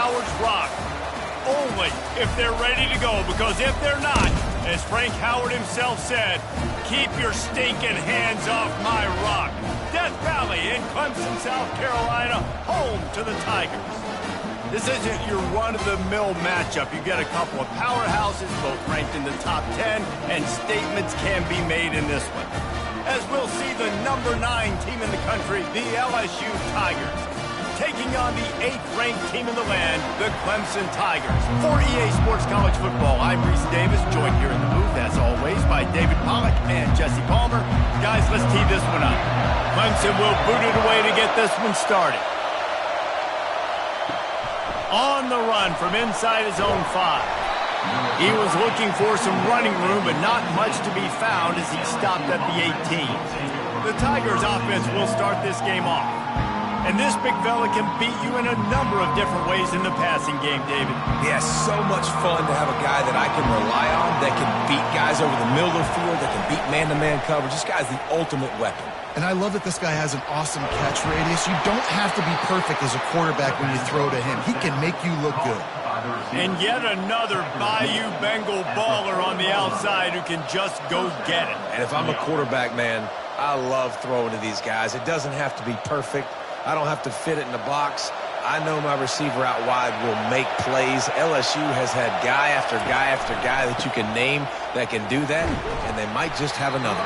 Howard's rock. Only if they're ready to go, because if they're not, as Frank Howard himself said, keep your stinking hands off my rock. Death Valley in Clemson, South Carolina, home to the Tigers. This isn't your run-of-the-mill matchup. You get a couple of powerhouses, both ranked in the top 10, and statements can be made in this one. As we'll see the number 9 team in the country, the LSU Tigers, taking on the 8th-ranked team in the land, the Clemson Tigers. For EA Sports College Football, I'm Reese Davis, joined here in the booth, as always, by David Pollack and Jesse Palmer. Guys, let's tee this one up. Clemson will boot it away to get this one started. On the run from inside his own 5. He was looking for some running room, but not much to be found as he stopped at the 18. The Tigers offense will start this game off. And this big fella can beat you in a number of different ways in the passing game, David. Yeah, so much fun to have a guy that I can rely on, that can beat guys over the middle of the field, that can beat man-to-man coverage. This guy's the ultimate weapon. And I love that this guy has an awesome catch radius. You don't have to be perfect as a quarterback when you throw to him. He can make you look good. And yet another Bayou Bengal baller on the outside who can just go get it. And if I'm a quarterback, man, I love throwing to these guys. It doesn't have to be perfect. I don't have to fit it in the box. I know my receiver out wide will make plays. LSU has had guy after guy after guy that you can name that can do that, and they might just have another.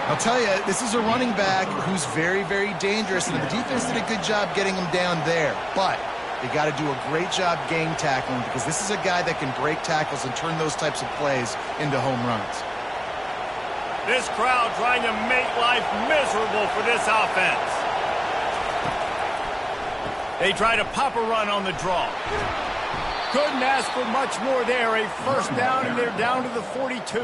I'll tell you, this is a running back who's very, very dangerous, and the defense did a good job getting him down there. But they got to do a great job game tackling, because this is a guy that can break tackles and turn those types of plays into home runs. This crowd trying to make life miserable for this offense. They try to pop a run on the draw. Couldn't ask for much more there. A first down, and they're down to the 42.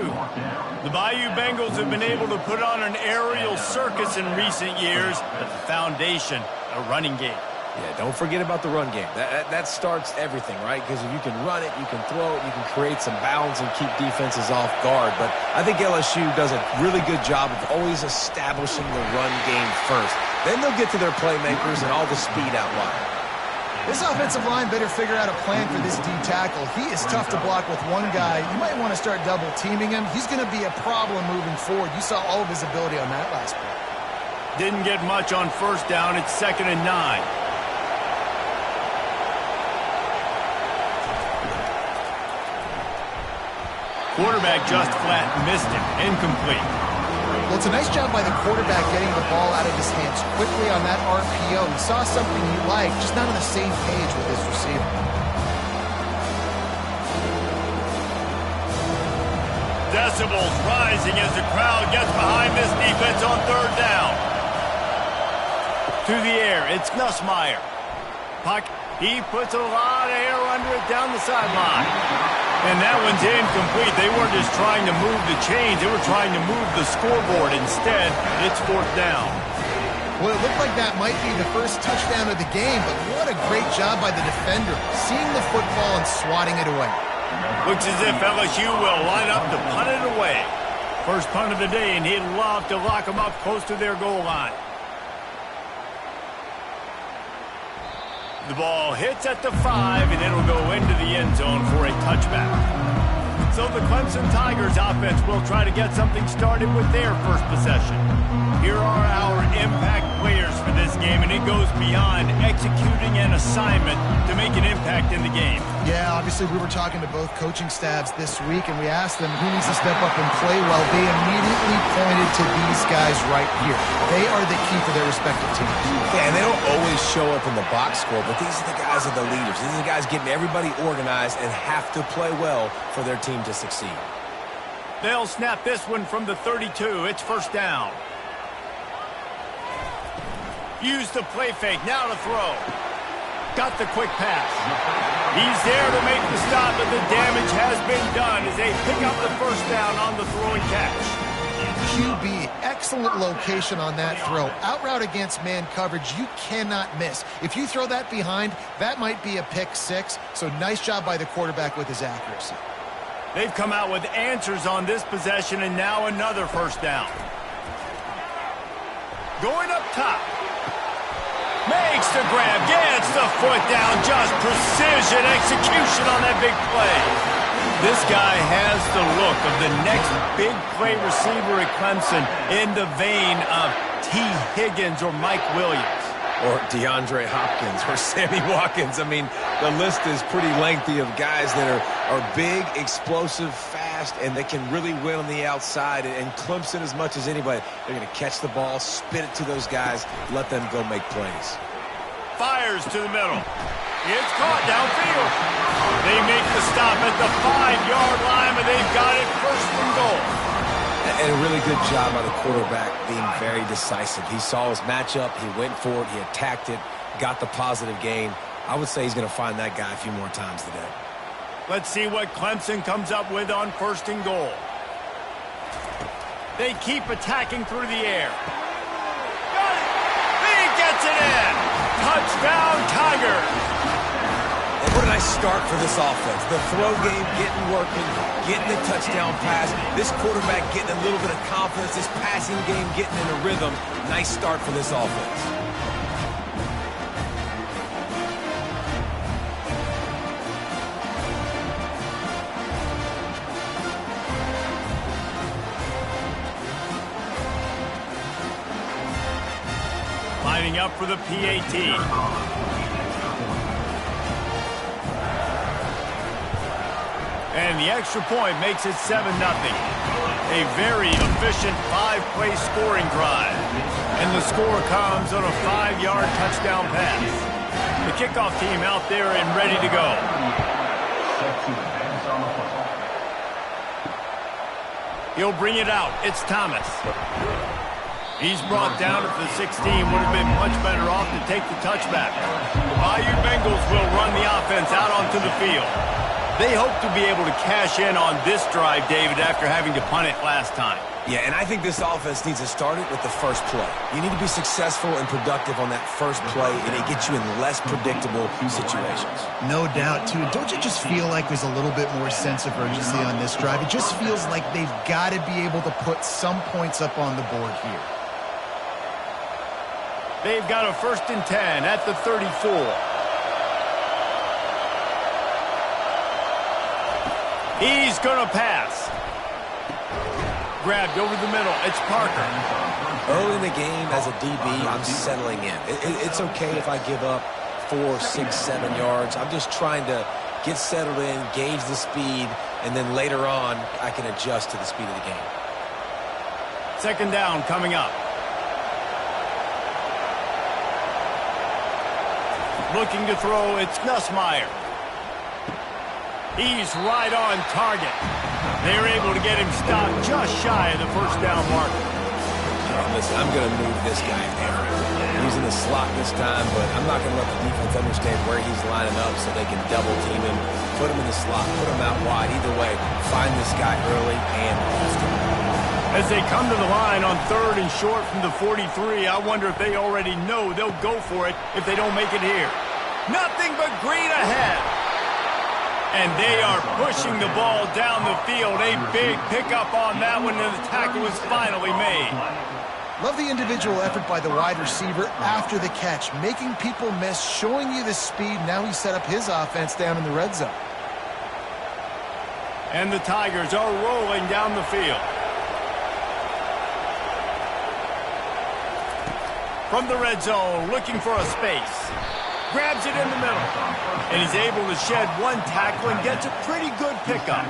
The Bayou Bengals have been able to put on an aerial circus in recent years, but the foundation, a running game. Yeah, don't forget about the run game. That starts everything, right? Because if you can run it, you can throw it, you can create some bounds and keep defenses off guard. But I think LSU does a really good job of always establishing the run game first. Then they'll get to their playmakers and all the speed out wide. This offensive line better figure out a plan for this D tackle. He is tough to block with one guy. You might want to start double teaming him. He's going to be a problem moving forward. You saw all of his ability on that last play. Didn't get much on first down. It's 2nd and 9. Quarterback just flat missed him. Incomplete. Well, it's a nice job by the quarterback getting the ball out of his hands quickly on that RPO. He saw something he liked, just not on the same page with his receiver. Decibels rising as the crowd gets behind this defense on 3rd down. To the air, it's Nussmeier. Puck, he puts a lot of air under it down the sideline. And that one's incomplete. They weren't just trying to move the chains. They were trying to move the scoreboard. Instead, it's 4th down. Well, it looked like that might be the first touchdown of the game, but what a great job by the defender, seeing the football and swatting it away. Looks as if LSU will line up to punt it away. First punt of the day, and he'd love to lock them up close to their goal line. The ball hits at the 5, and it'll go into the end zone for a touchback. So the Clemson Tigers offense will try to get something started with their first possession. Here are our impact players for this game, and it goes beyond executing an assignment to make an impact in the game. Yeah, obviously we were talking to both coaching staffs this week, and we asked them who needs to step up and play well. They immediately pointed to these guys right here. They are the key for their respective teams. Yeah, and they don't always show up in the box score, but these are the guys that are the leaders. These are the guys getting everybody organized and have to play well for their team to succeed. They'll snap this one from the 32. It's 1st down. Use the play fake. Now to throw. Got the quick pass. He's there to make the stop, but the damage has been done as they pick up the 1st down on the throw and catch. QB, excellent location on that throw. Out route against man coverage, you cannot miss. If you throw that behind, that might be a pick 6. So nice job by the quarterback with his accuracy. They've come out with answers on this possession, and now another 1st down. Going up top. Makes the grab, gets the foot down, just precision execution on that big play. This guy has the look of the next big play receiver at Clemson in the vein of T. Higgins or Mike Williams. Or DeAndre Hopkins or Sammy Watkins. I mean, the list is pretty lengthy of guys that are big, explosive, fast, and they can really win on the outside. And Clemson, as much as anybody, they're going to catch the ball, spit it to those guys, let them go make plays. Fires to the middle. It's caught downfield. They make the stop at the 5-yard line, but they've got it first and goal. And a really good job by the quarterback being very decisive. He saw his matchup, he went for it, he attacked it, got the positive gain. I would say he's going to find that guy a few more times today. Let's see what Clemson comes up with on first and goal. They keep attacking through the air. Got it! He gets it in! Touchdown, Tigers! And what a nice start for this offense. The throw game getting working, getting the touchdown pass. This quarterback getting a little bit of confidence. This passing game getting in a rhythm. Nice start for this offense. Lining up for the PAT. And the extra point makes it 7-0. A very efficient 5-play scoring drive. And the score comes on a 5-yard touchdown pass. The kickoff team out there and ready to go. He'll bring it out. It's Thomas. He's brought down at the 16. Would have been much better off to take the touchback. The Bayou Bengals will run the offense out onto the field. They hope to be able to cash in on this drive, David, after having to punt it last time. Yeah, and I think this offense needs to start it with the first play. You need to be successful and productive on that first play, and it gets you in less predictable situations. No doubt, too. Don't you just feel like there's a little bit more sense of urgency on this drive? It just feels like they've got to be able to put some points up on the board here. They've got a 1st and 10 at the 34. He's going to pass. Grabbed over the middle. It's Parker. Early in the game, as a DB, I'm settling in. It's okay if I give up 4, 6, 7 yards. I'm just trying to get settled in, gauge the speed, and then later on, I can adjust to the speed of the game. 2nd down coming up. Looking to throw, it's Nussmeier. He's right on target. They're able to get him stopped just shy of the 1st down marker. Listen, I'm going to move this guy area. He's in the slot this time, but I'm not going to let the defense understand where he's lining up so they can double team him, put him in the slot, put him out wide. Either way, find this guy early and often. As they come to the line on 3rd and short from the 43, I wonder if they already know they'll go for it if they don't make it here. Nothing but green ahead. And they are pushing the ball down the field. A big pickup on that one, and the tackle was finally made. Love the individual effort by the wide receiver after the catch, making people miss, showing you the speed. Now he set up his offense down in the red zone. And the Tigers are rolling down the field. From the red zone, looking for a space. Grabs it in the middle. And he's able to shed one tackle and gets a pretty good pickup.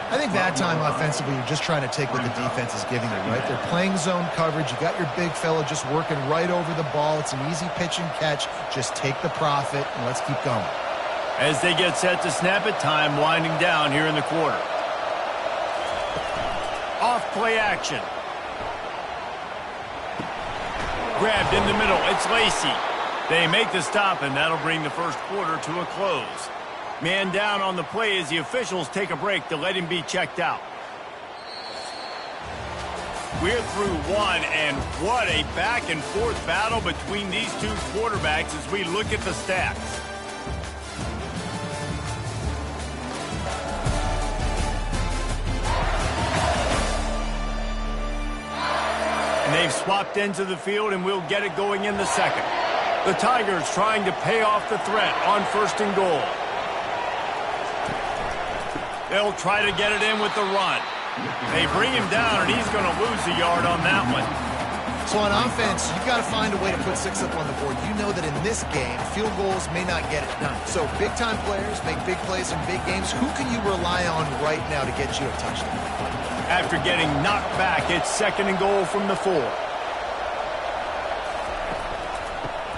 I think that time offensively, you're just trying to take what the defense is giving you, right? They're playing zone coverage. You got your big fella just working right over the ball. It's an easy pitch and catch. Just take the profit and let's keep going. As they get set to snap it, time winding down here in the quarter. Off play action. Grabbed in the middle. It's Lacey. They make the stop, and that'll bring the first quarter to a close. Man down on the play as the officials take a break to let him be checked out. We're through one, and what a back-and-forth battle between these two quarterbacks as we look at the stats. And they've swapped into the field, and we'll get it going in the second. The Tigers trying to pay off the threat on 1st and goal. They'll try to get it in with the run. They bring him down, and he's going to lose a yard on that one. So on offense, you've got to find a way to put 6 up on the board. You know that in this game, field goals may not get it done. So big-time players make big plays in big games. Who can you rely on right now to get you a touchdown? After getting knocked back, it's 2nd and goal from the 4.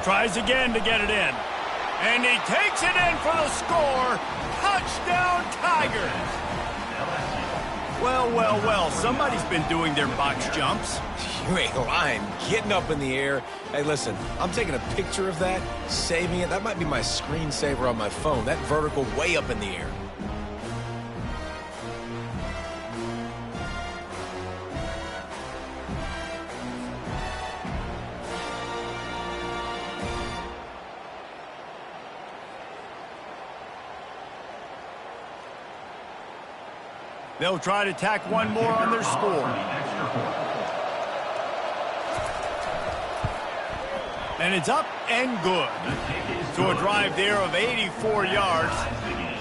Tries again to get it in. And he takes it in for the score. Touchdown, Tigers. Well, well, well, somebody's been doing their box jumps. You ain't lying. Getting up in the air. Hey, listen, I'm taking a picture of that, saving it. That might be my screensaver on my phone. That vertical way up in the air. They'll try to tack one more on their score. And it's up and good. To a drive there of 84 yards.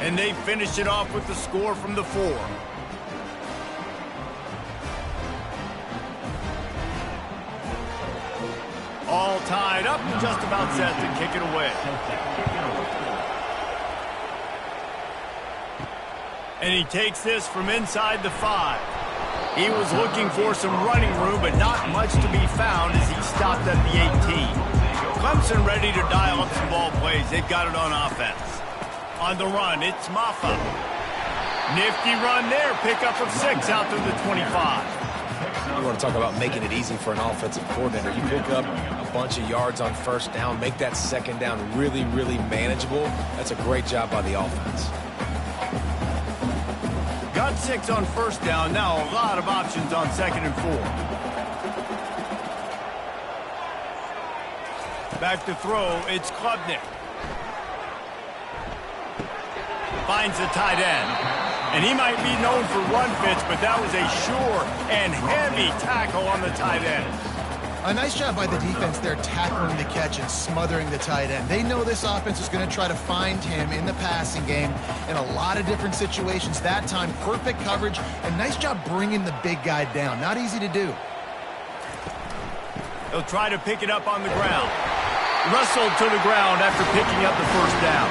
And they finish it off with the score from the 4. All tied up and just about set to kick it away. And he takes this from inside the 5. He was looking for some running room, but not much to be found as he stopped at the 18. Clemson ready to dial up some ball plays. They've got it on offense. On the run, it's Maffa. Nifty run there. Pickup of 6 out to the 25. You want to talk about making it easy for an offensive coordinator. You pick up a bunch of yards on 1st down, make that 2nd down really, really manageable. That's a great job by the offense. Got 6 on 1st down. Now a lot of options on 2nd and 4. Back to throw. It's Klubnik. Finds the tight end. And he might be known for run fits, but that was a sure and heavy tackle on the tight end. A nice job by the defense there tackling the catch and smothering the tight end. They know this offense is going to try to find him in the passing game in a lot of different situations. That time, perfect coverage, and nice job bringing the big guy down. Not easy to do. They'll try to pick it up on the ground. Wrestled to the ground after picking up the 1st down.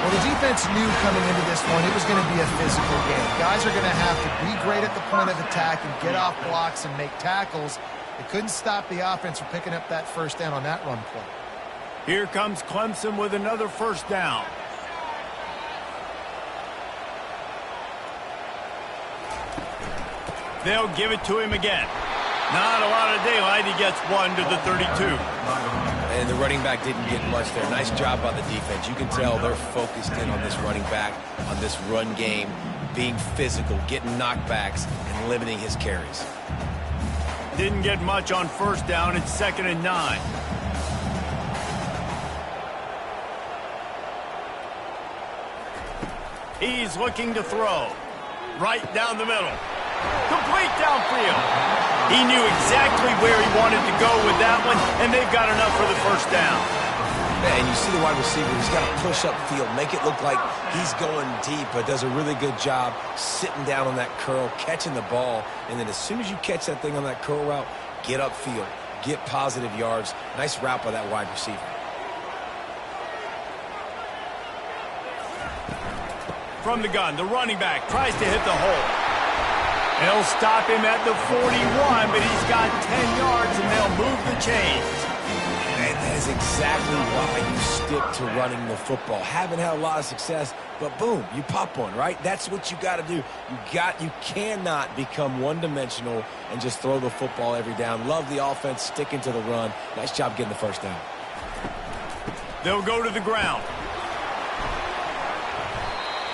Well, the defense knew coming into this one it was going to be a physical game. Guys are going to have to be great at the point of attack and get off blocks and make tackles. They couldn't stop the offense from picking up that 1st down on that run play. Here comes Clemson with another 1st down. They'll give it to him again. Not a lot of daylight. He gets 1 to the 32. And the running back didn't get much there. Nice job by the defense. You can tell they're focused in on this running back, on this run game, being physical, getting knockbacks, and limiting his carries. Didn't get much on 1st down. It's 2nd and 9. He's looking to throw. Right down the middle. Complete downfield. He knew exactly where he wanted to go with that one, and they've got enough for the 1st down. And you see the wide receiver, he's got to push up field, make it look like he's going deep, but does a really good job sitting down on that curl, catching the ball, and then as soon as you catch that thing on that curl route, get upfield, get positive yards. Nice route by that wide receiver. From the gun, the running back tries to hit the hole. They'll stop him at the 41, but he's got 10 yards, and they'll move the chains. And that is exactly why you stick to running the football. Haven't had a lot of success, but boom, you pop one, right? That's what you got to do. You cannot become one-dimensional and just throw the football every down. Love the offense, sticking to the run. Nice job getting the 1st down. They'll go to the ground.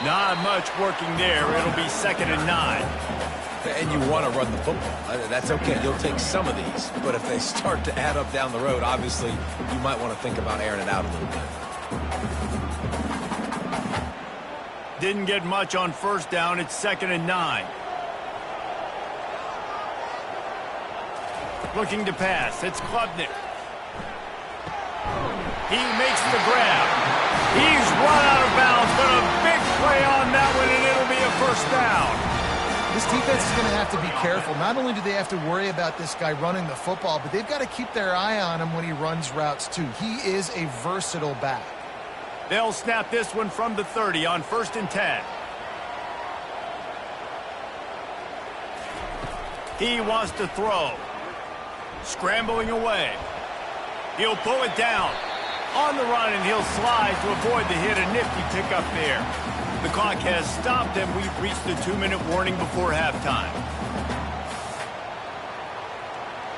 Not much working there. It'll be 2nd and 9. And you want to run the football. That's okay. You'll take some of these. But if they start to add up down the road, obviously, you might want to think about airing it out a little bit. Didn't get much on 1st down. It's 2nd and 9. Looking to pass. It's Klubnik. He makes the grab. He's run out of bounds, but a big play on that one, and it'll be a first down. This defense is going to have to be careful. Not only do they have to worry about this guy running the football, but they've got to keep their eye on him when he runs routes too. He is a versatile back. They'll snap this one from the 30 on 1st and 10. He wants to throw. Scrambling away. He'll pull it down. On the run, and he'll slide to avoid the hit. A nifty pickup there. The clock has stopped, and we've reached the 2-minute warning before halftime.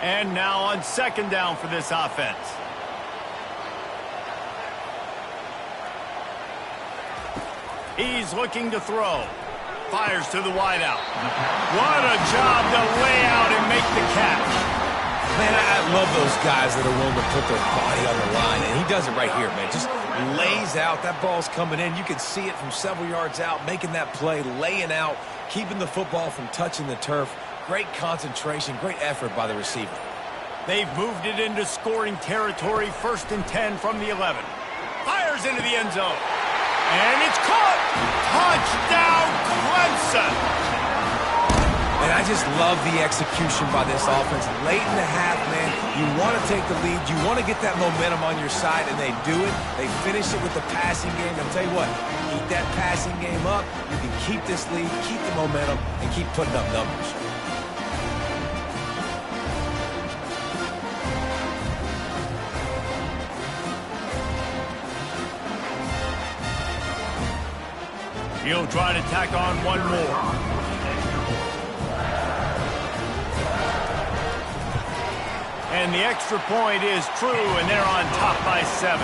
And now on 2nd down for this offense. He's looking to throw. Fires to the wideout. What a job to lay out and make the catch. Man, I love those guys that are willing to put their body on the line, and he does it right here, man. Just lays out. That ball's coming in. You can see it from several yards out, making that play, laying out, keeping the football from touching the turf. Great concentration, great effort by the receiver. They've moved it into scoring territory. 1st and 10 from the 11. Fires into the end zone. And it's caught. Touchdown, Clemson. And I just love the execution by this offense. Late in the half, man, you want to take the lead. You want to get that momentum on your side, and they do it. They finish it with the passing game. I'll tell you what, keep that passing game up. You can keep this lead, keep the momentum, and keep putting up numbers. He'll try to tack on one more. And the extra point is true, and they're on top by 7.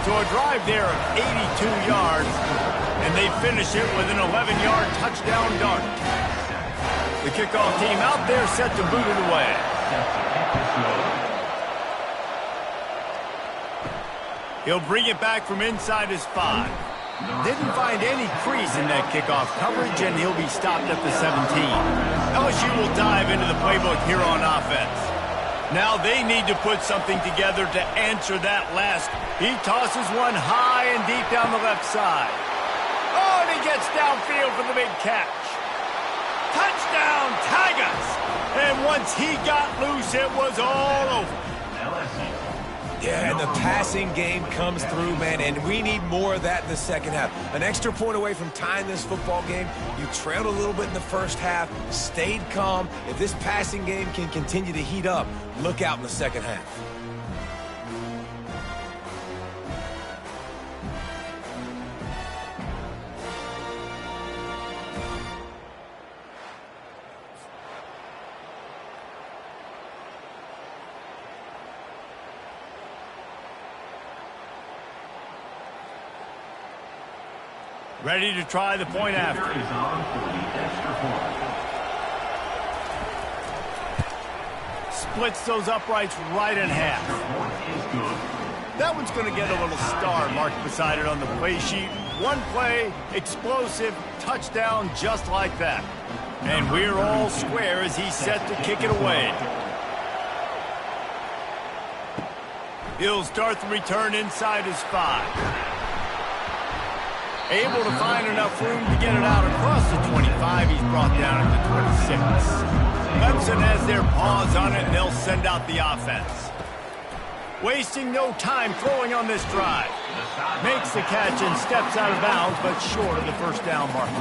So a drive there of 82 yards, and they finish it with an 11-yard touchdown dart. The kickoff team out there set to boot it away. He'll bring it back from inside his 5. Didn't find any crease in that kickoff coverage, and he'll be stopped at the 17. LSU will dive into the playbook here on offense. Now they need to put something together to answer that last. He tosses one high and deep down the left side. Oh, and he gets downfield for the big catch. Touchdown, Tigers! And once he got loose, it was all over. Yeah, and the passing game comes through, man, and we need more of that in the second half. An extra point away from tying this football game. You trailed a little bit in the first half, stayed calm. If this passing game can continue to heat up, look out in the second half. Ready to try the point after. Splits those uprights right in half. That one's going to get a little star marked beside it on the play sheet. One play, explosive, touchdown just like that. And we're all square as he's set to kick it away. He'll start the return inside his 5. Able to find enough room to get it out across the 25. He's brought down at the 26. Clemson has their paws on it, and they'll send out the offense. Wasting no time throwing on this drive. Makes the catch and steps out of bounds, but short of the first down marker.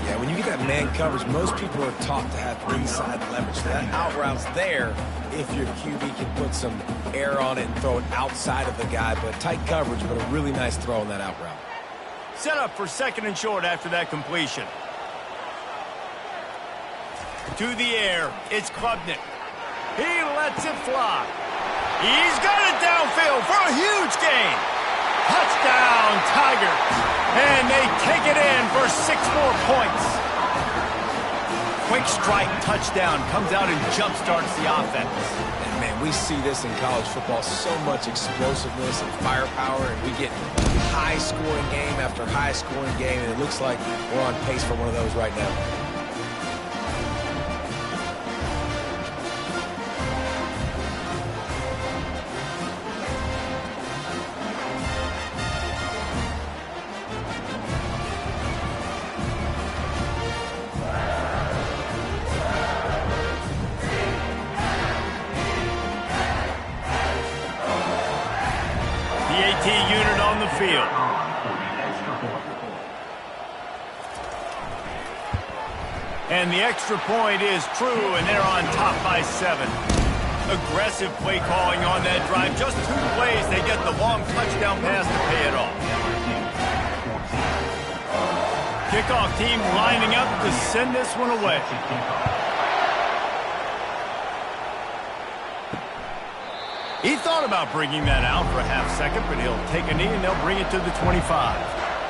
Yeah, when you get that man coverage, most people are taught to have inside leverage. So that out route's there if your QB can put some air on it and throw it outside of the guy. But tight coverage, but a really nice throw on that out route. Set up for 2nd and short after that completion. To the air, it's Klubnik. He lets it fly. He's got it downfield for a huge gain. Touchdown, Tigers. And they take it in for 6 more points. Quick strike touchdown comes out and jump-starts the offense. And, man, we see this in college football, so much explosiveness and firepower, and we get high-scoring game after high-scoring game, and it looks like we're on pace for one of those right now. And the extra point is true, and they're on top by 7. Aggressive play calling on that drive. Just 2 plays, they get the long touchdown pass to pay it off. Kickoff team lining up to send this one away. He thought about bringing that out for a half second, but he'll take a knee and they'll bring it to the 25.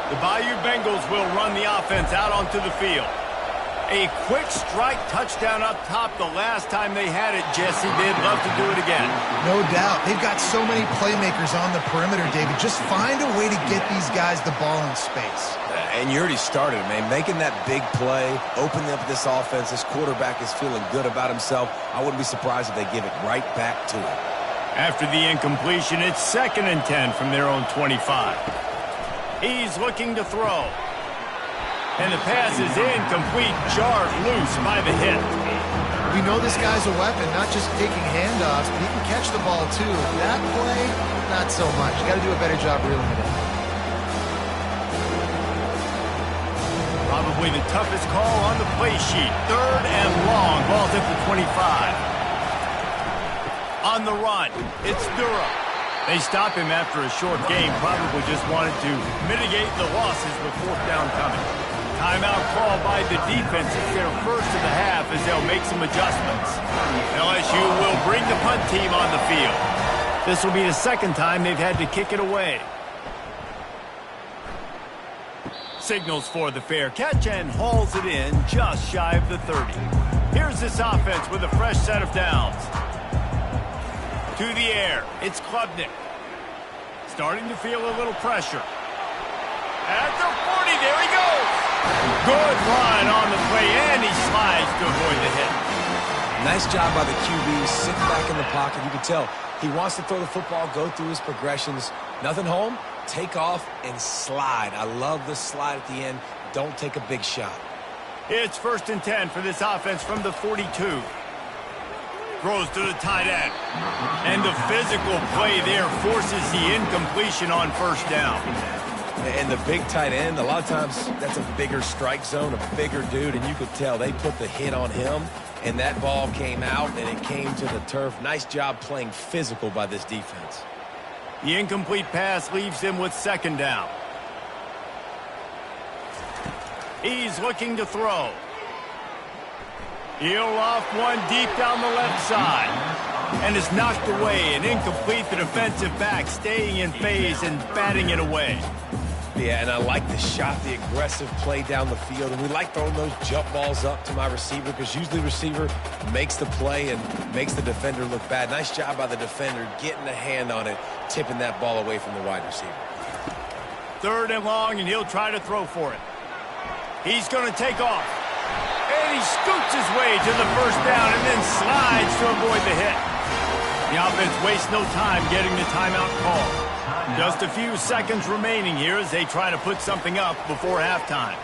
The Bayou Bengals will run the offense out onto the field. A quick strike touchdown up top the last time they had it, Jesse. They'd love to do it again. No doubt. They've got so many playmakers on the perimeter, David. Just find a way to get these guys the ball in space. And you already started, man. Making that big play, opening up this offense. This quarterback is feeling good about himself. I wouldn't be surprised if they give it right back to him. After the incompletion, it's 2nd and 10 from their own 25. He's looking to throw. And the pass is incomplete, jarred loose by the hit. We know this guy's a weapon, not just taking handoffs, but he can catch the ball too. That play, not so much. You got to do a better job reeling it in. Probably the toughest call on the play sheet. 3rd and long, ball's at the 25. On the run, it's Durham. They stop him after a short game, probably just wanted to mitigate the losses with 4th down coming. Timeout call by the defense. It's their first of the half as they'll make some adjustments. LSU will bring the punt team on the field. This will be the 2nd time they've had to kick it away. Signals for the fair catch and hauls it in just shy of the 30. Here's this offense with a fresh set of downs. To the air, it's Klubnik. Starting to feel a little pressure. At the 40, there he goes. Good run on the play, and he slides to avoid the hit. Nice job by the QB, sitting back in the pocket. You can tell he wants to throw the football, go through his progressions. Nothing home, take off, and slide. I love the slide at the end. Don't take a big shot. It's 1st and 10 for this offense from the 42. Throws to the tight end. And the physical play there forces the incompletion on 1st down. And the big tight end, a lot of times that's a bigger strike zone, a bigger dude, and you could tell they put the hit on him, and that ball came out, and it came to the turf. Nice job playing physical by this defense. The incomplete pass leaves him with 2nd down. He's looking to throw. He'll off one deep down the left side. And is knocked away and incomplete. The defensive back staying in phase and batting it away. Yeah, and I like the shot, the aggressive play down the field. And we like throwing those jump balls up to my receiver because usually the receiver makes the play and makes the defender look bad. Nice job by the defender getting a hand on it, tipping that ball away from the wide receiver. 3rd and long, and he'll try to throw for it. He's going to take off. And he scoots his way to the 1st down and then slides to avoid the hit. The offense wastes no time getting the timeout call. Just a few seconds remaining here as they try to put something up before halftime.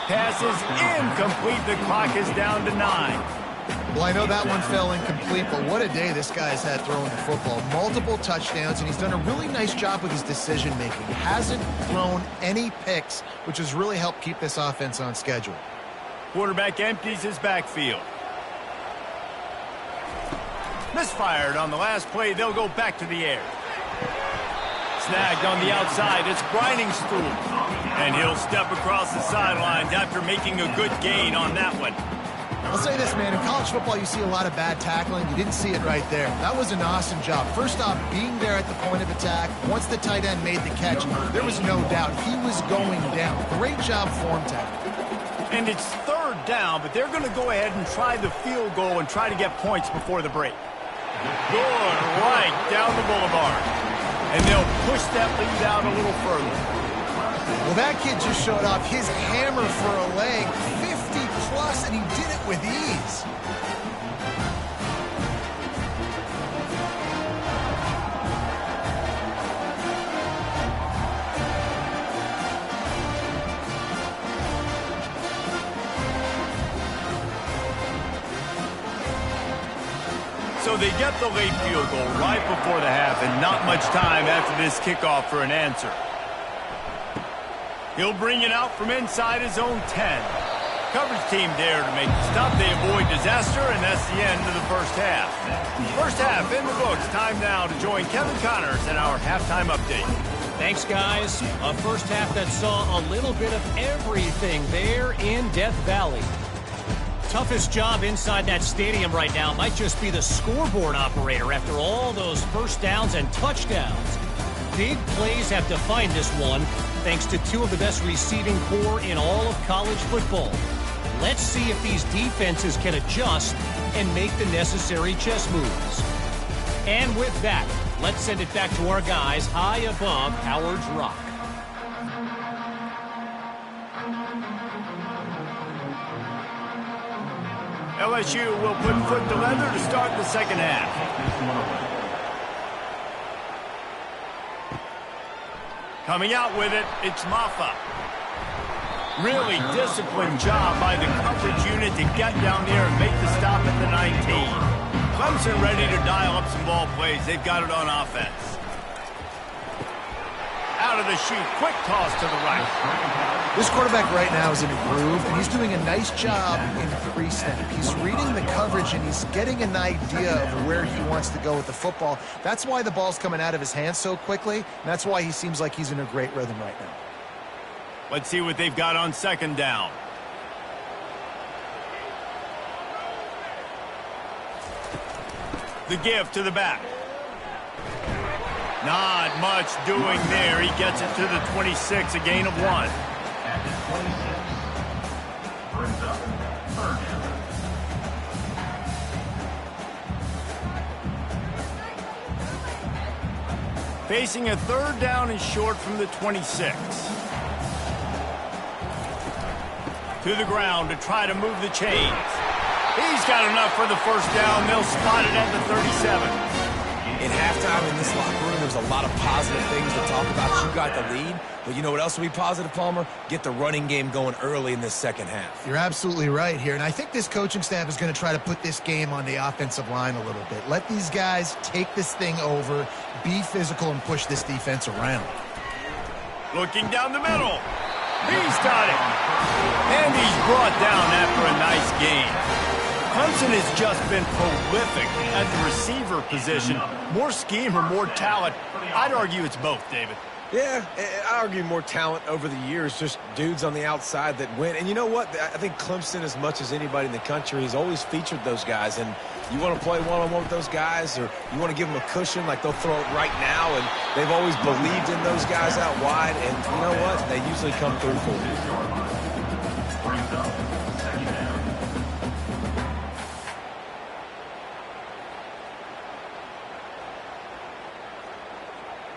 Pass is incomplete. The clock is down to 9. Well, I know that one fell incomplete, but what a day this guy's had throwing the football. Multiple touchdowns, and he's done a really nice job with his decision-making. Hasn't thrown any picks, which has really helped keep this offense on schedule. Quarterback empties his backfield. Misfired on the last play. They'll go back to the air. Snagged on the outside. It's Grinding Stool. And he'll step across the sidelines after making a good gain on that one. I'll say this, man. In college football, you see a lot of bad tackling. You didn't see it right there. That was an awesome job. First off, being there at the point of attack. Once the tight end made the catch, there was no doubt he was going down. Great job form tackling. And it's 3rd down, but they're going to go ahead and try the field goal and try to get points before the break. Good right down the boulevard. And they'll push that lead out a little further. Well, that kid just showed off his hammer for a leg. 50-plus, and he did it with ease. So they get the late field goal right before the half and not much time after this kickoff for an answer. He'll bring it out from inside his own 10. Coverage team there to make the stop. They avoid disaster, and that's the end of the first half. First half in the books. Time now to join Kevin Connors in our halftime update. Thanks, guys. A first half that saw a little bit of everything there in Death Valley. Toughest job inside that stadium right now might just be the scoreboard operator after all those first downs and touchdowns. Big plays have defined this one, thanks to two of the best receiving corps in all of college football. Let's see if these defenses can adjust and make the necessary chess moves. And with that, let's send it back to our guys high above Howard's Rock. LSU will put foot to leather to start the second half. Coming out with it, it's Maffa. Really disciplined job by the coverage unit to get down there and make the stop at the 19. Clemson ready to dial up some ball plays. They've got it on offense. Out of the chute, quick toss to the right. This quarterback right now is in a groove, and he's doing a nice job in pre-snap. He's reading the coverage, and he's getting an idea of where he wants to go with the football. That's why the ball's coming out of his hands so quickly, and that's why he seems like he's in a great rhythm right now. Let's see what they've got on second down. The give to the back. Not much doing there. He gets it to the 26, a gain of 1. Facing a third down and short from the 26. To the ground to try to move the chains. He's got enough for the first down. They'll spot it at the 37. In halftime in this locker room, there's a lot of positive things to talk about. You got the lead, but you know what else will be positive, Palmer? Get the running game going early in this second half. You're absolutely right here, and I think this coaching staff is going to try to put this game on the offensive line a little bit. Let these guys take this thing over, be physical, and push this defense around. Looking down the middle. He's got it. And he's brought down after a nice game. Clemson has just been prolific at the receiver position. More scheme or more talent? I'd argue it's both, David. Yeah, I argue more talent over the years, just dudes on the outside that win. And you know what? I think Clemson, as much as anybody in the country, has always featured those guys. And you want to play one-on-one with those guys, or you want to give them a cushion, like they'll throw it right now. And they've always believed in those guys out wide. And you know what? They usually come through for you.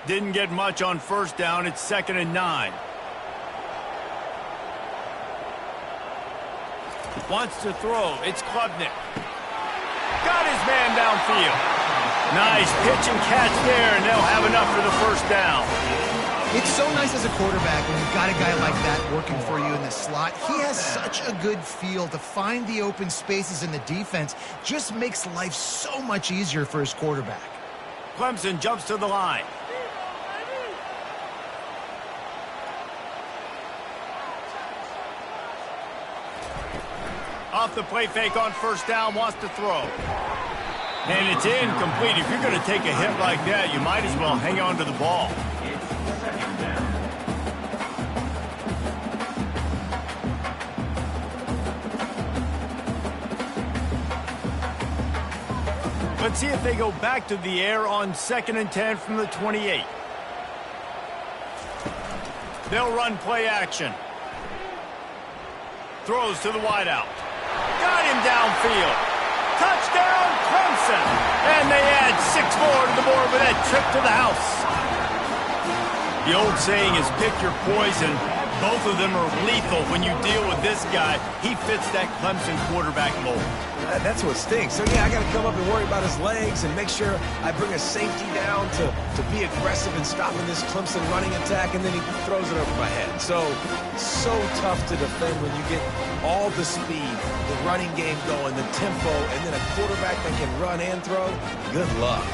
Didn't get much on first down. It's 2nd and 9. Wants to throw. It's Klubnik. Got his man downfield. Nice pitch and catch there, and they'll have enough for the first down. It's so nice as a quarterback when you've got a guy like that working for you in the slot. He has such a good feel to find the open spaces in the defense. Just makes life so much easier for his quarterback. Clemson jumps to the line. Off the play fake on first down, wants to throw. And it's incomplete. If you're going to take a hit like that, you might as well hang on to the ball. Let's see if they go back to the air on 2nd and 10 from the 28. They'll run play action. Throws to the wideout. Got him downfield. Touchdown, Clemson. And they add 6 more to the board with that trip to the house. The old saying is pick your poison. Both of them are lethal when you deal with this guy. He fits that Clemson quarterback mold. That's what stinks. So, yeah, I got to come up and worry about his legs and make sure I bring a safety down to be aggressive in stopping this Clemson running attack, and then he throws it over my head. So tough to defend when you get all the speed, the running game going, the tempo, and then a quarterback that can run and throw. Good luck.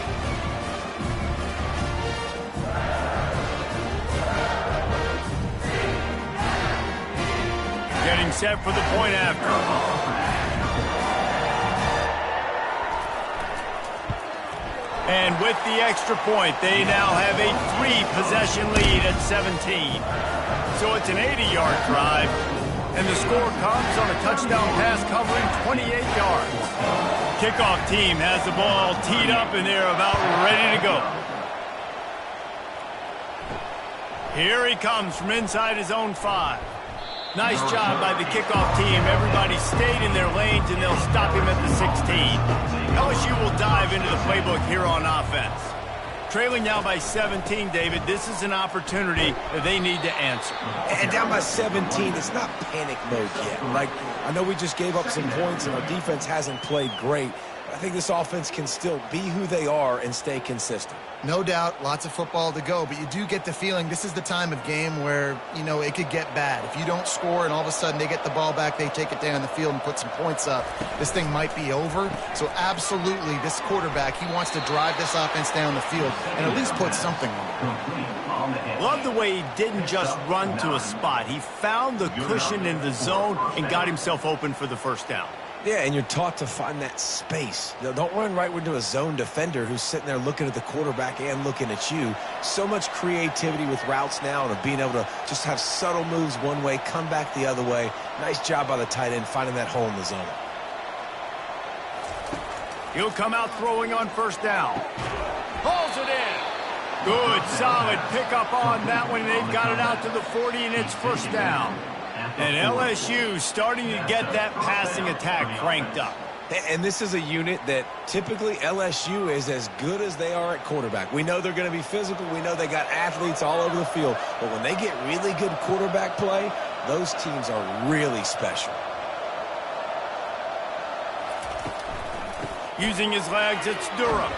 getting set for the point after. And with the extra point, they now have a 3-possession lead at 17. So it's an 80-yard drive, and the score comes on a touchdown pass covering 28 yards. Kickoff team has the ball teed up, and they're about ready to go. Here he comes from inside his own 5. Nice job by the kickoff team. Everybody stayed in their lanes, and they'll stop him at the 16. LSU will dive into the playbook here on offense. Trailing now by 17, David, this is an opportunity that they need to answer. And down by 17, it's not panic mode yet. Like, I know we just gave up some points, and our defense hasn't played great. But I think this offense can still be who they are and stay consistent. No doubt, lots of football to go, but you do get the feeling this is the time of game where, you know, it could get bad. If you don't score and all of a sudden they get the ball back, they take it down the field and put some points up, this thing might be over. So absolutely, this quarterback, he wants to drive this offense down the field and at least put something on it. Love the way he didn't just run to a spot. He found the cushion in the zone and got himself open for the first down. Yeah, and you're taught to find that space. Don't run right into a zone defender who's sitting there looking at the quarterback and looking at you. So much creativity with routes now and being able to just have subtle moves one way, come back the other way. Nice job by the tight end finding that hole in the zone. He'll come out throwing on first down. Hauls it in. Good, solid pickup on that one. They've got it out to the 40, and it's first down. And LSU starting to get that passing attack cranked up. And this is a unit that typically LSU is as good as they are at quarterback. We know they're going to be physical. We know they got athletes all over the field. But when they get really good quarterback play, those teams are really special. Using his legs, it's Durham.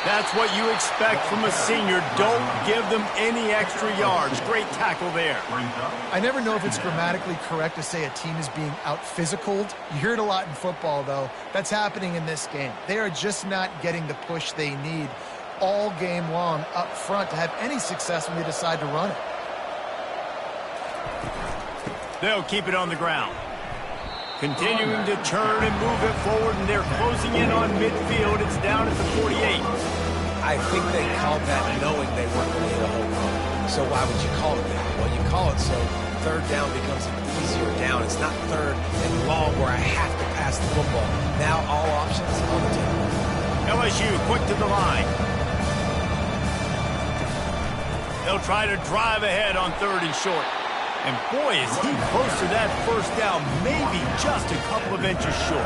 That's what you expect from a senior. Don't give them any extra yards. Great tackle there. I never know if it's grammatically correct to say a team is being out-physicaled. You hear it a lot in football, though. That's happening in this game. They are just not getting the push they need all game long up front to have any success when they decide to run it. They'll keep it on the ground. Continuing to turn and move it forward, and they're closing in on midfield. It's down at the 48. I think they called that knowing they weren't going to hit a home run. So why would you call it that? Well, you call it so third down becomes an easier down. It's not third and long where I have to pass the football. Now all options on the table. LSU quick to the line. They'll try to drive ahead on third and short. And boy, is he close to that first down, maybe just a couple of inches short.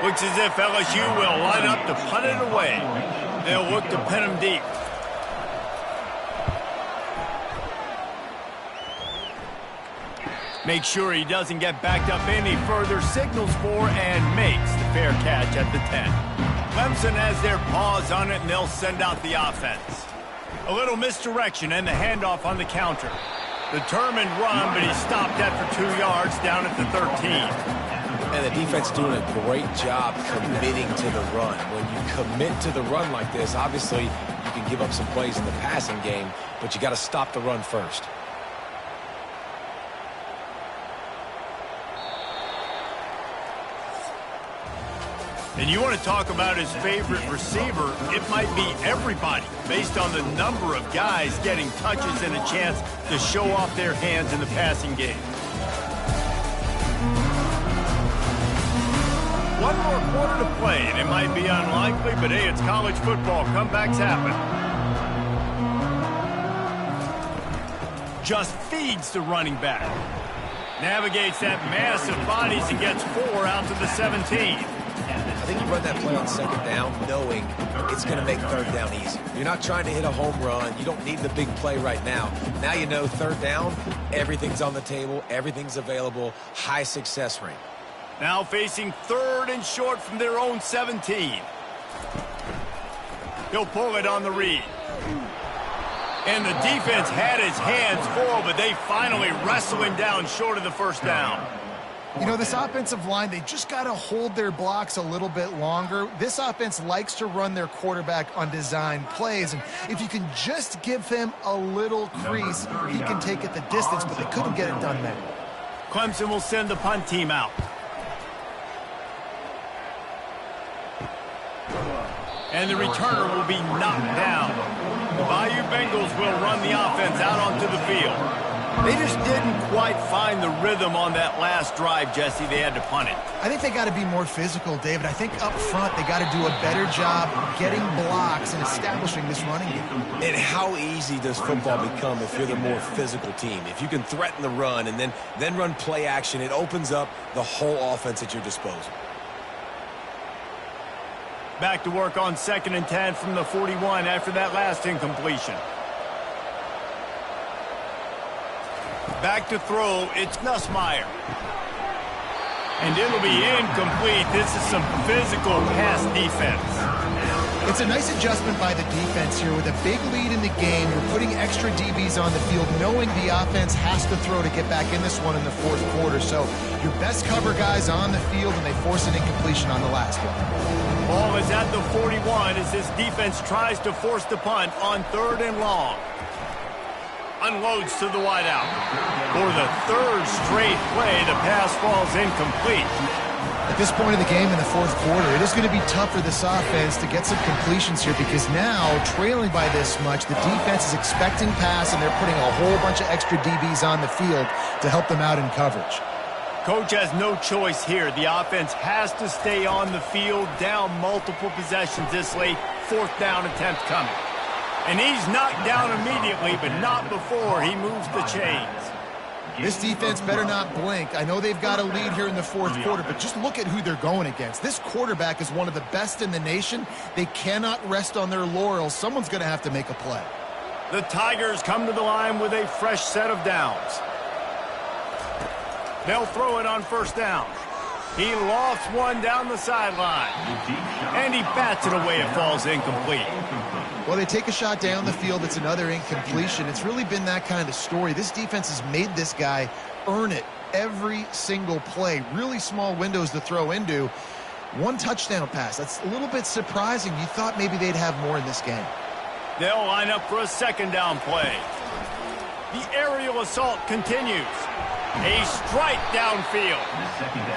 Looks as if LSU will line up to punt it away. They'll look to pin him deep. Make sure he doesn't get backed up any further, signals for and makes the fair catch at the 10. Clemson has their paws on it, and they'll send out the offense. A little misdirection and the handoff on the counter. Determined run, but he stopped after 2 yards down at the 13. And the defense doing a great job committing to the run. When you commit to the run like this, obviously you can give up some plays in the passing game, but you got to stop the run first. And you want to talk about his favorite receiver, it might be everybody, based on the number of guys getting touches and a chance to show off their hands in the passing game. One more quarter to play, and it might be unlikely, but hey, it's college football. Comebacks happen. Just feeds the running back. Navigates that mass of bodies and gets 4 out to the 17. I think you run that play on second down knowing it's going to make third down easy. You're not trying to hit a home run. You don't need the big play right now. Now you know third down, everything's on the table, everything's available, high success rate. Now facing third and short from their own 17. He'll pull it on the read. And the defense had his hands full, but they finally wrestle him down short of the first down. You know, this offensive line, they just got to hold their blocks a little bit longer. This offense likes to run their quarterback on design plays, and if you can just give him a little crease, he can take it the distance, but they couldn't get it done there. Clemson will send the punt team out. And the returner will be knocked down. The Bayou Bengals will run the offense out onto the field. They just didn't quite find the rhythm on that last drive, Jesse. They had to punt it. I think they got to be more physical, David. I think up front they got to do a better job getting blocks and establishing this running game. And how easy does football become if you're the more physical team? If you can threaten the run and then run play action, it opens up the whole offense at your disposal. Back to work on 2nd and 10 from the 41 after that last incompletion. Back to throw, it's Nussmeier. And it'll be incomplete. This is some physical pass defense. It's a nice adjustment by the defense here. With a big lead in the game, you're putting extra DBs on the field, knowing the offense has to throw to get back in this one in the 4th quarter. So your best cover guys on the field, and they force an incompletion on the last one. Ball is at the 41 as this defense tries to force the punt on 3rd and long. Unloads to the wideout. For the 3rd straight play, the pass falls incomplete. At this point in the game in the 4th quarter, it is going to be tough for this offense to get some completions here because now, trailing by this much, the defense is expecting pass, and they're putting a whole bunch of extra DBs on the field to help them out in coverage. Coach has no choice here. The offense has to stay on the field, down multiple possessions this late. 4th down attempt coming. And he's knocked down immediately, but not before he moves the chains. This defense better not blink. I know they've got a lead here in the 4th quarter, but just look at who they're going against. This quarterback is one of the best in the nation. They cannot rest on their laurels. Someone's going to have to make a play. The Tigers come to the line with a fresh set of downs. They'll throw it on 1st down. He lofts one down the sideline. And he bats it away. It falls incomplete. Well, they take a shot down the field. It's another incompletion. It's really been that kind of story. This defense has made this guy earn it every single play. Really small windows to throw into. 1 touchdown pass. That's a little bit surprising. You thought maybe they'd have more in this game. They'll line up for a 2nd down play. The aerial assault continues. A strike downfield.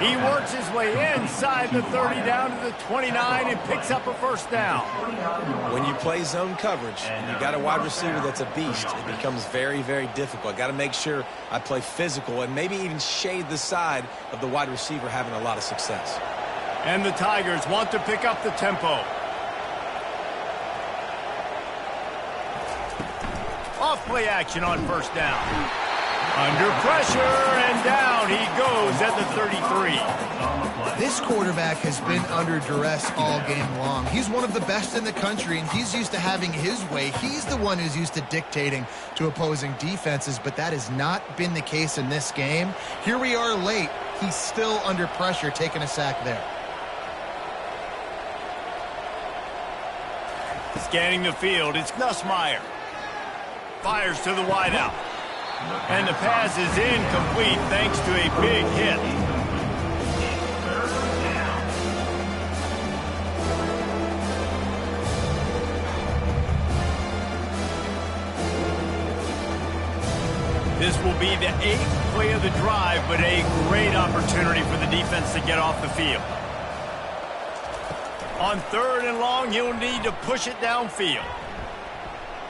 He works his way inside the 30 down to the 29 and picks up a 1st down. When you play zone coverage and you got a wide receiver that's a beast, it becomes very, very difficult. I got to make sure I play physical and maybe even shade the side of the wide receiver having a lot of success. And the Tigers want to pick up the tempo. Off play action on 1st down. Under pressure, and down he goes at the 33. This quarterback has been under duress all game long. He's one of the best in the country, and he's used to having his way. He's the one who's used to dictating to opposing defenses, but that has not been the case in this game. Here we are late. He's still under pressure, taking a sack there. Scanning the field, it's Nussmeier. Fires to the wideout. And the pass is incomplete thanks to a big hit. This will be the 8th play of the drive, but a great opportunity for the defense to get off the field. On 3rd and long, he'll need to push it downfield.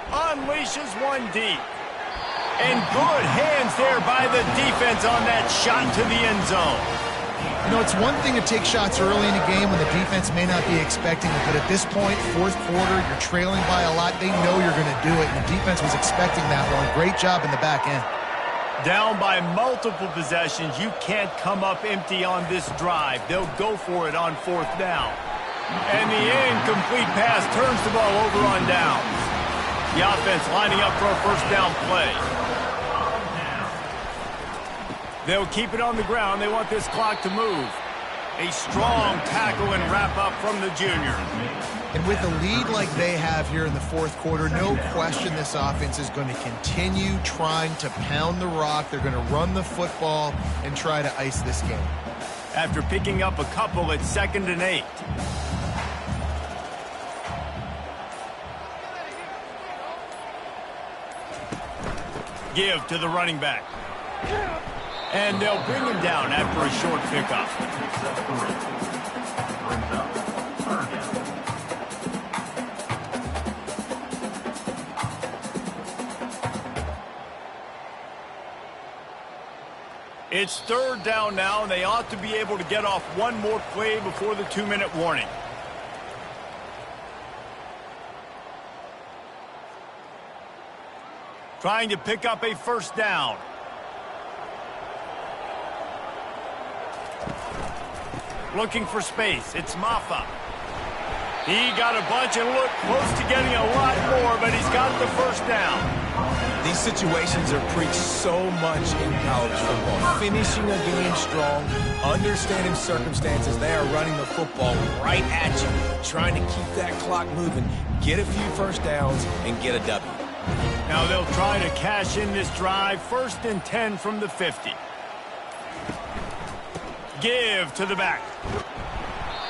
Unleashes one deep. And good hands there by the defense on that shot to the end zone. You know, it's one thing to take shots early in a game when the defense may not be expecting it, but at this point, 4th quarter, you're trailing by a lot. They know you're going to do it, and the defense was expecting that one. Great job in the back end. Down by multiple possessions, you can't come up empty on this drive. They'll go for it on 4th down. And the incomplete pass turns the ball over on downs. The offense lining up for a 1st down play. They'll keep it on the ground. They want this clock to move. A strong tackle and wrap-up from the junior. And with a lead like they have here in the fourth quarter, no question this offense is going to continue trying to pound the rock. They're going to run the football and try to ice this game. After picking up a couple at 2nd and 8. Give to the running back. And they'll bring him down after a short pickup. It's 3rd down now, and they ought to be able to get off one more play before the 2-minute warning. Trying to pick up a 1st down. Looking for space. It's Maffa. He got a bunch and looked close to getting a lot more, but he's got the 1st down. These situations are preached so much in college football. Finishing a game strong, understanding circumstances. They are running the football right at you, trying to keep that clock moving, get a few 1st downs, and get a W. Now they'll try to cash in this drive. 1st and 10 from the 50. Give to the back.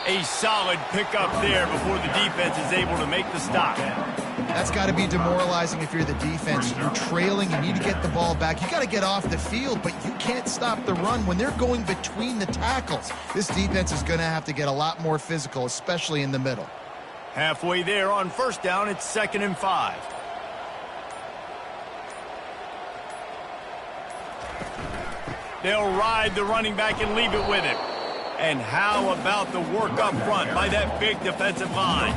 A solid pickup there before the defense is able to make the stop. That's got to be demoralizing if you're the defense. You're trailing, you need to get the ball back. You got to get off the field, but you can't stop the run when they're going between the tackles. This defense is going to have to get a lot more physical, especially in the middle. Halfway there on 1st down, it's 2nd and 5. They'll ride the running back and leave it with him. And how about the work up front by that big defensive line?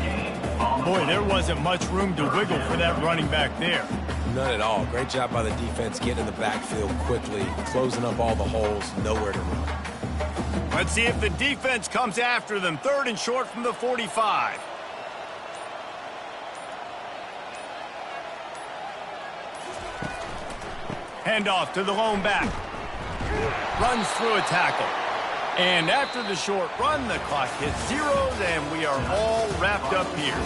Boy, there wasn't much room to wiggle for that running back there. None at all. Great job by the defense getting in the backfield quickly, closing up all the holes, nowhere to run. Let's see if the defense comes after them. 3rd and short from the 45. Handoff to the lone back. Runs through a tackle. And after the short run, the clock hits zeros, and we are all wrapped up here.